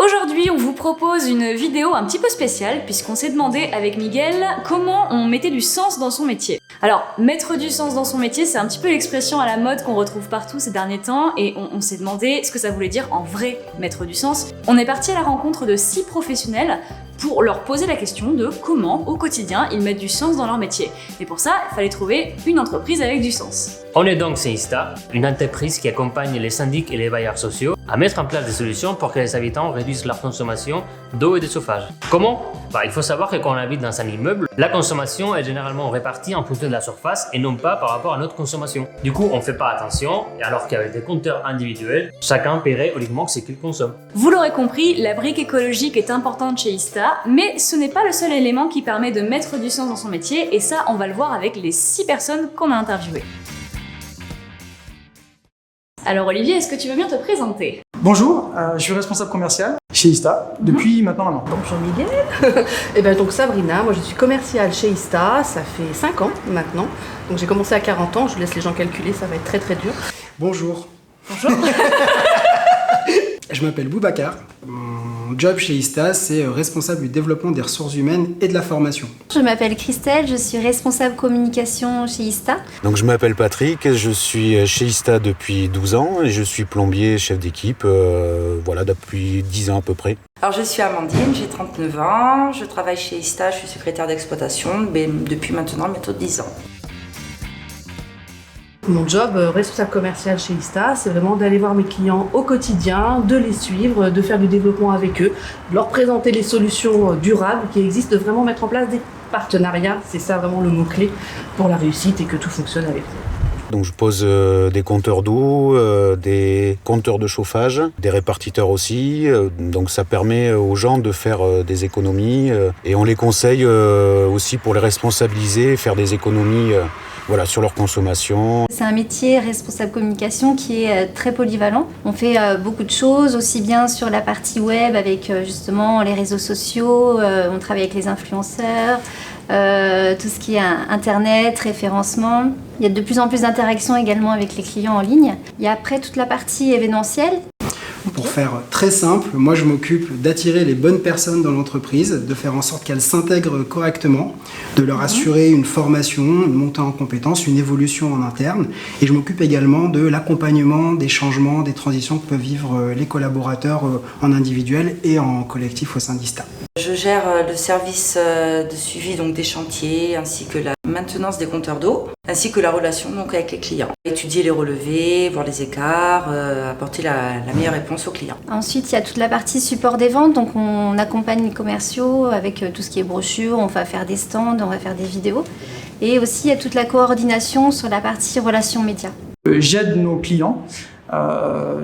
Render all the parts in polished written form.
Aujourd'hui, on vous propose une vidéo un petit peu spéciale puisqu'on s'est demandé avec Miguel comment on mettait du sens dans son métier. Alors, mettre du sens dans son métier, c'est un petit peu l'expression à la mode qu'on retrouve partout ces derniers temps et on s'est demandé ce que ça voulait dire en vrai mettre du sens. On est parti à la rencontre de 6 professionnels pour leur poser la question de comment, au quotidien, ils mettent du sens dans leur métier. Et pour ça, il fallait trouver une entreprise avec du sens. On est donc Seista, une entreprise qui accompagne les syndics et les bailleurs sociaux à mettre en place des solutions pour que les habitants réduisent leur consommation d'eau et de chauffage. Comment? Il faut savoir que quand on habite dans un immeuble, la consommation est généralement répartie en fonction de la surface et non pas par rapport à notre consommation. Du coup, on ne fait pas attention, alors qu'avec des compteurs individuels, chacun paierait uniquement ce qu'il consomme. Vous l'aurez compris, la brique écologique est importante chez Ista, mais ce n'est pas le seul élément qui permet de mettre du sens dans son métier, et ça, on va le voir avec les 6 personnes qu'on a interviewées. Alors Olivier, est-ce que tu veux bien te présenter? Bonjour, je suis responsable commercial chez Ista depuis maintenant un an. Bonjour Miguel. Et ben donc Sabrina, moi je suis commerciale chez Ista, ça fait 5 ans maintenant. Donc j'ai commencé à 40 ans, je laisse les gens calculer, ça va être très très dur. Bonjour. Bonjour. Je m'appelle Boubacar. Mon job chez Ista, c'est responsable du développement des ressources humaines et de la formation. Je m'appelle Christelle, je suis responsable communication chez Ista. Donc je m'appelle Patrick, je suis chez Ista depuis 12 ans et je suis plombier, chef d'équipe, depuis 10 ans à peu près. Alors je suis Amandine, j'ai 39 ans, je travaille chez Ista, je suis secrétaire d'exploitation depuis maintenant bientôt 10 ans. Mon job, responsable commercial chez Ista, c'est vraiment d'aller voir mes clients au quotidien, de les suivre, de faire du développement avec eux, de leur présenter les solutions durables qui existent, de vraiment mettre en place des partenariats. C'est ça vraiment le mot-clé pour la réussite et que tout fonctionne avec eux. Donc je pose des compteurs d'eau, des compteurs de chauffage, des répartiteurs aussi. Donc ça permet aux gens de faire des économies et on les conseille aussi pour les responsabiliser, faire des économies sur leur consommation. C'est un métier responsable communication qui est très polyvalent. On fait beaucoup de choses, aussi bien sur la partie web avec justement les réseaux sociaux, on travaille avec les influenceurs, tout ce qui est internet, référencement. Il y a de plus en plus d'interactions également avec les clients en ligne. Il y a après toute la partie événementielle. Pour faire très simple, moi je m'occupe d'attirer les bonnes personnes dans l'entreprise, de faire en sorte qu'elles s'intègrent correctement, de leur assurer une formation, une montée en compétences, une évolution en interne. Et je m'occupe également de l'accompagnement des changements, des transitions que peuvent vivre les collaborateurs en individuel et en collectif au sein d'Ista. Je gère le service de suivi donc, des chantiers ainsi que la maintenance des compteurs d'eau ainsi que la relation donc, avec les clients. Étudier les relevés, voir les écarts, apporter la meilleure réponse aux clients. Ensuite, il y a toute la partie support des ventes, donc on accompagne les commerciaux avec tout ce qui est brochures, on va faire des stands, on va faire des vidéos. Et aussi, il y a toute la coordination sur la partie relations médias. J'aide nos clients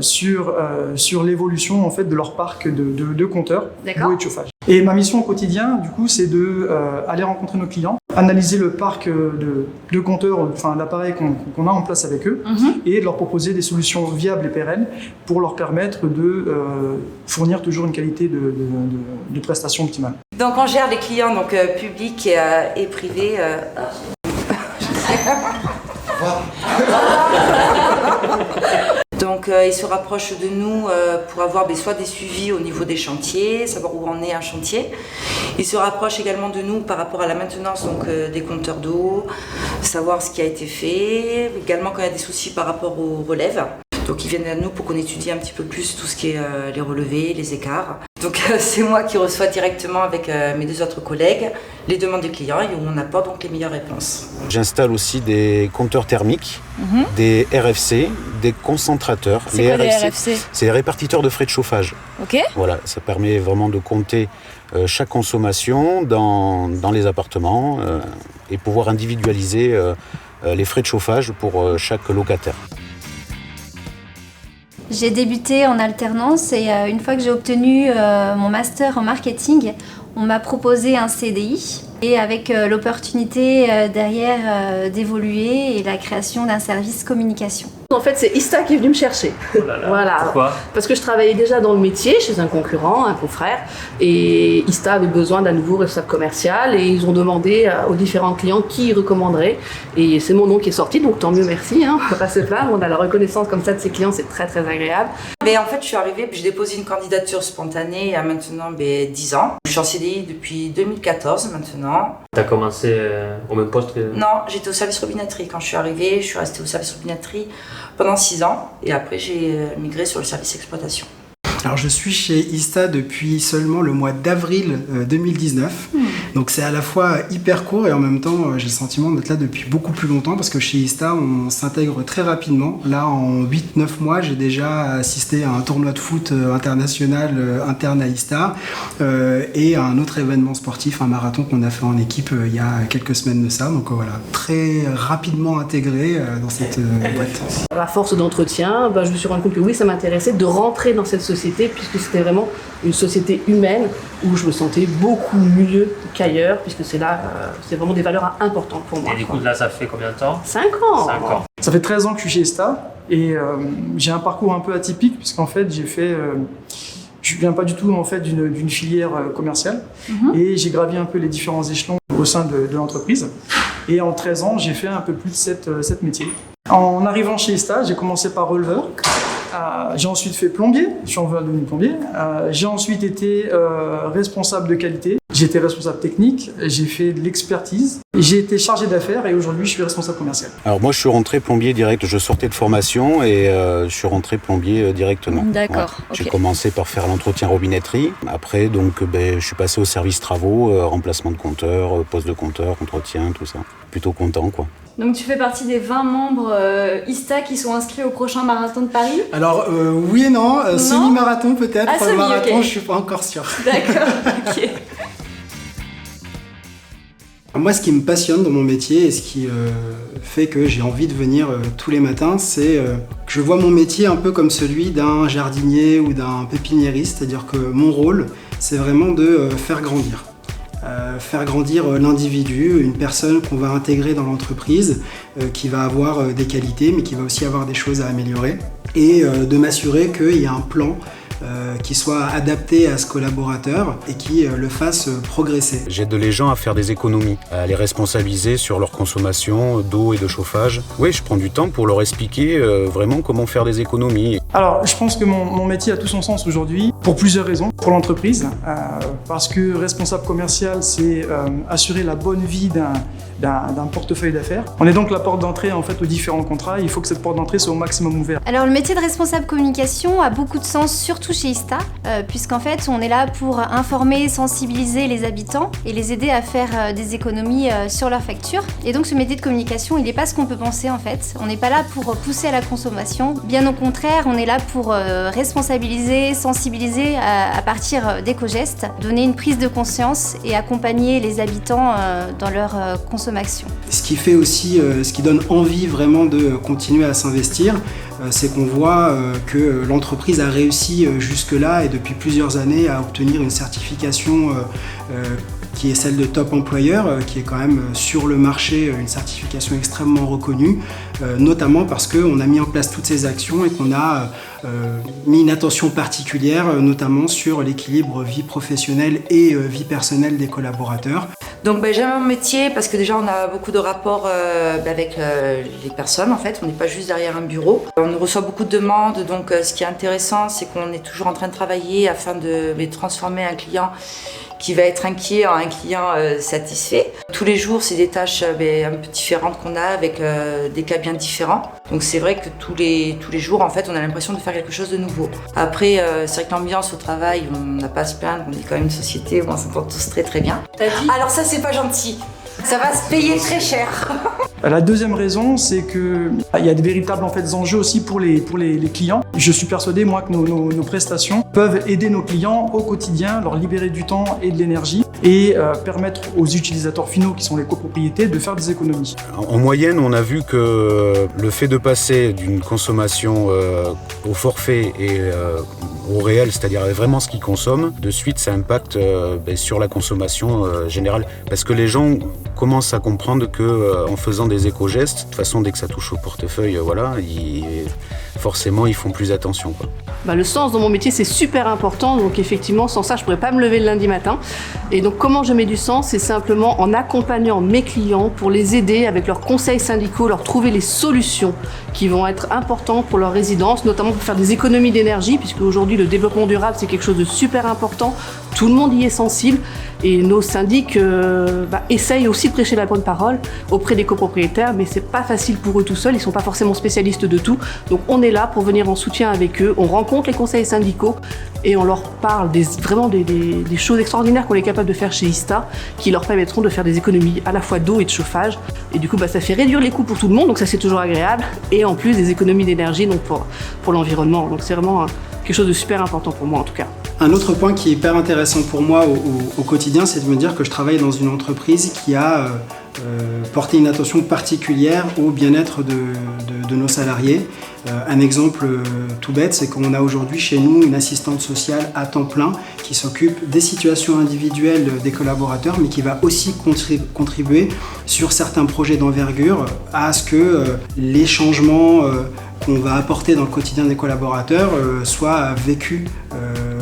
sur l'évolution en fait, de leur parc de compteurs d'eau et de chauffage. Et ma mission au quotidien, du coup, c'est d'aller rencontrer nos clients, analyser le parc de compteurs, enfin l'appareil qu'on a en place avec eux, et de leur proposer des solutions viables et pérennes pour leur permettre de fournir toujours une qualité de prestation optimale. Donc on gère les clients donc, publics et privés. Donc ils se rapprochent de nous pour avoir soit des suivis au niveau des chantiers, savoir où en est un chantier. Ils se rapprochent également de nous par rapport à la maintenance donc, des compteurs d'eau, savoir ce qui a été fait, également quand il y a des soucis par rapport aux relèves. Donc ils viennent à nous pour qu'on étudie un petit peu plus tout ce qui est les relevés, les écarts. Donc c'est moi qui reçois directement avec mes 2 autres collègues les demandes des clients et où on apporte donc les meilleures réponses. J'installe aussi des compteurs thermiques, des RFC, des concentrateurs. C'est quoi des RFC? C'est les répartiteurs de frais de chauffage. Ok. Voilà, ça permet vraiment de compter chaque consommation dans les appartements et pouvoir individualiser les frais de chauffage pour chaque locataire. J'ai débuté en alternance et une fois que j'ai obtenu mon master en marketing, on m'a proposé un CDI et avec l'opportunité derrière d'évoluer et la création d'un service communication. En fait, c'est Ista qui est venu me chercher. Oh là là. Voilà. Pourquoi? Parce que je travaillais déjà dans le métier chez un concurrent, un confrère, et Ista avait besoin d'un nouveau responsable commercial et ils ont demandé aux différents clients qui ils recommanderaient. Et c'est mon nom qui est sorti, donc tant mieux, merci. On peut pas se plaindre, on a la reconnaissance comme ça de ses clients, c'est très très agréable. Mais en fait, je suis arrivée, puis j'ai déposé une candidature spontanée il y a maintenant 10 ans. Je suis en CDI depuis 2014 maintenant. Tu as commencé au même poste que... Non, j'étais au service robinetterie. Quand je suis arrivée, je suis restée au service robinetterie pendant 6 ans et après j'ai migré sur le service exploitation. Alors je suis chez Ista depuis seulement le mois d'avril 2019, donc c'est à la fois hyper court et en même temps j'ai le sentiment d'être là depuis beaucoup plus longtemps parce que chez Ista on s'intègre très rapidement. Là en 8-9 mois j'ai déjà assisté à un tournoi de foot international interne à Ista et à un autre événement sportif, un marathon qu'on a fait en équipe il y a quelques semaines de ça, donc voilà, très rapidement intégré dans cette boîte. À force d'entretien, je me suis rendu compte que oui, ça m'intéressait de rentrer dans cette société puisque c'était vraiment une société humaine où je me sentais beaucoup mieux qu'ailleurs puisque c'est là, c'est vraiment des valeurs importantes pour moi. Et du coup, là, ça fait combien de temps? 5 ans. 5 ans. Ça fait 13 ans que je suis chez Ista et j'ai un parcours un peu atypique puisqu'en fait j'ai fait... je viens pas du tout en fait d'une filière commerciale et j'ai gravi un peu les différents échelons au sein de l'entreprise. Et en 13 ans, j'ai fait un peu plus de 7 métiers. En arrivant chez Ista, j'ai commencé par releveur. J'ai ensuite fait plombier, je suis devenu plombier. J'ai ensuite été responsable de qualité. J'ai été responsable technique, j'ai fait de l'expertise. J'ai été chargé d'affaires et aujourd'hui je suis responsable commercial. Alors moi je suis rentré plombier direct, je sortais de formation et je suis rentré plombier directement. D'accord. Ouais. J'ai commencé par faire l'entretien robinetterie. Après donc je suis passé au service travaux, remplacement de compteur, poste de compteur, entretien, tout ça. Plutôt content quoi. Donc tu fais partie des 20 membres Ista qui sont inscrits au prochain marathon de Paris? Alors oui et non, semi-marathon peut-être, marathon okay. Je suis pas encore sûr. D'accord, ok. Moi, ce qui me passionne dans mon métier et ce qui fait que j'ai envie de venir tous les matins, c'est que je vois mon métier un peu comme celui d'un jardinier ou d'un pépiniériste, c'est-à-dire que mon rôle, c'est vraiment de faire grandir. Faire grandir l'individu, une personne qu'on va intégrer dans l'entreprise, qui va avoir des qualités, mais qui va aussi avoir des choses à améliorer, et de m'assurer qu'il y a un plan qui soit adapté à ce collaborateur et qui le fasse progresser. J'aide les gens à faire des économies, à les responsabiliser sur leur consommation d'eau et de chauffage. Oui, je prends du temps pour leur expliquer vraiment comment faire des économies. Alors, je pense que mon métier a tout son sens aujourd'hui pour plusieurs raisons. Pour l'entreprise, parce que responsable commercial, c'est assurer la bonne vie d'un portefeuille d'affaires. On est donc la porte d'entrée en fait aux différents contrats. Il faut que cette porte d'entrée soit au maximum ouverte. Alors le métier de responsable communication a beaucoup de sens, surtout chez Ista, puisqu'en fait on est là pour informer, sensibiliser les habitants et les aider à faire des économies sur leurs factures. Et donc ce métier de communication, il n'est pas ce qu'on peut penser en fait. On n'est pas là pour pousser à la consommation. Bien au contraire, on est là pour responsabiliser, sensibiliser à partir d'éco-gestes, donner une prise de conscience et accompagner les habitants dans leur consommation. Ce qui fait aussi, ce qui donne envie vraiment de continuer à s'investir, c'est qu'on voit que l'entreprise a réussi jusque-là et depuis plusieurs années à obtenir une certification qui est celle de Top Employeur, qui est quand même sur le marché une certification extrêmement reconnue, notamment parce qu'on a mis en place toutes ces actions et qu'on a mis une attention particulière, notamment sur l'équilibre vie professionnelle et vie personnelle des collaborateurs. Donc j'aime mon métier parce que déjà on a beaucoup de rapports avec les personnes en fait, on n'est pas juste derrière un bureau. On reçoit beaucoup de demandes, donc ce qui est intéressant c'est qu'on est toujours en train de travailler afin de transformer un client qui va être inquiet en un client satisfait. Tous les jours, c'est des tâches un peu différentes qu'on a avec des cas bien différents. Donc c'est vrai que tous les jours, en fait, on a l'impression de faire quelque chose de nouveau. Après, c'est vrai que l'ambiance au travail, on n'a pas à se plaindre, on est quand même une société où on s'entend tous très très bien. Alors ça, c'est pas gentil. Ça va se payer très cher. La deuxième raison, c'est qu'il y a des véritables en fait, enjeux aussi pour les clients. Je suis persuadé, moi, que nos prestations peuvent aider nos clients au quotidien, leur libérer du temps et de l'énergie et permettre aux utilisateurs finaux, qui sont les copropriétés, de faire des économies. En moyenne, on a vu que le fait de passer d'une consommation au forfait et au réel, c'est-à-dire vraiment ce qu'ils consomment, de suite ça impacte sur la consommation générale. Parce que les gens commencent à comprendre qu'en faisant des éco-gestes, de toute façon dès que ça touche au portefeuille, forcément ils font plus attention, quoi. Le sens dans mon métier, c'est super important. Donc effectivement, sans ça, je ne pourrais pas me lever le lundi matin. Et donc comment je mets du sens? C'est simplement en accompagnant mes clients pour les aider avec leurs conseils syndicaux, leur trouver les solutions qui vont être importantes pour leur résidence, notamment pour faire des économies d'énergie, puisque aujourd'hui le développement durable, c'est quelque chose de super important. Tout le monde y est sensible. Et nos syndics essayent aussi de prêcher la bonne parole auprès des copropriétaires, mais c'est pas facile pour eux tout seuls, ils sont pas forcément spécialistes de tout. Donc on est là pour venir en soutien avec eux, on rencontre les conseils syndicaux et on leur parle des choses extraordinaires qu'on est capable de faire chez ISTA, qui leur permettront de faire des économies à la fois d'eau et de chauffage. Et du coup, ça fait réduire les coûts pour tout le monde, donc ça c'est toujours agréable. Et en plus des économies d'énergie donc pour l'environnement. Donc c'est vraiment quelque chose de super important pour moi en tout cas. Un autre point qui est hyper intéressant pour moi au quotidien, c'est de me dire que je travaille dans une entreprise qui a porté une attention particulière au bien-être de nos salariés. Un exemple tout bête, c'est qu'on a aujourd'hui chez nous une assistante sociale à temps plein qui s'occupe des situations individuelles des collaborateurs, mais qui va aussi contribuer sur certains projets d'envergure à ce que les changements qu'on va apporter dans le quotidien des collaborateurs soient vécus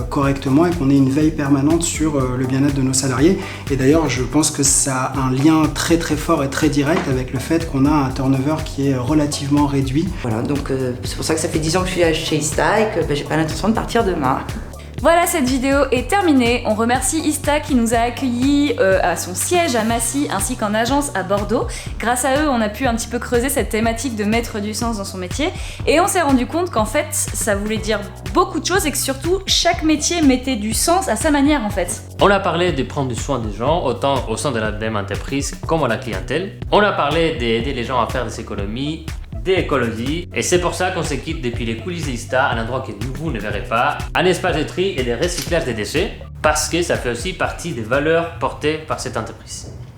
correctement et qu'on ait une veille permanente sur le bien-être de nos salariés. Et d'ailleurs, je pense que ça a un lien très très fort et très direct avec le fait qu'on a un turnover qui est relativement réduit. Voilà, donc c'est pour ça que ça fait 10 ans que je suis chez ISTA et que j'ai pas l'intention de partir demain. Voilà, cette vidéo est terminée. On remercie ISTA qui nous a accueillis à son siège à Massy ainsi qu'en agence à Bordeaux. Grâce à eux, on a pu un petit peu creuser cette thématique de mettre du sens dans son métier et on s'est rendu compte qu'en fait, ça voulait dire beaucoup de choses et que surtout, chaque métier mettait du sens à sa manière en fait. On a parlé de prendre soin des gens, autant au sein de la même entreprise comme à la clientèle. On a parlé d'aider les gens à faire des économies, d'écologie, et c'est pour ça qu'on s'équipe depuis les coulisses d'ISTA, un endroit que vous ne verrez pas, un espace de tri et de recyclage des déchets, parce que ça fait aussi partie des valeurs portées par cette entreprise.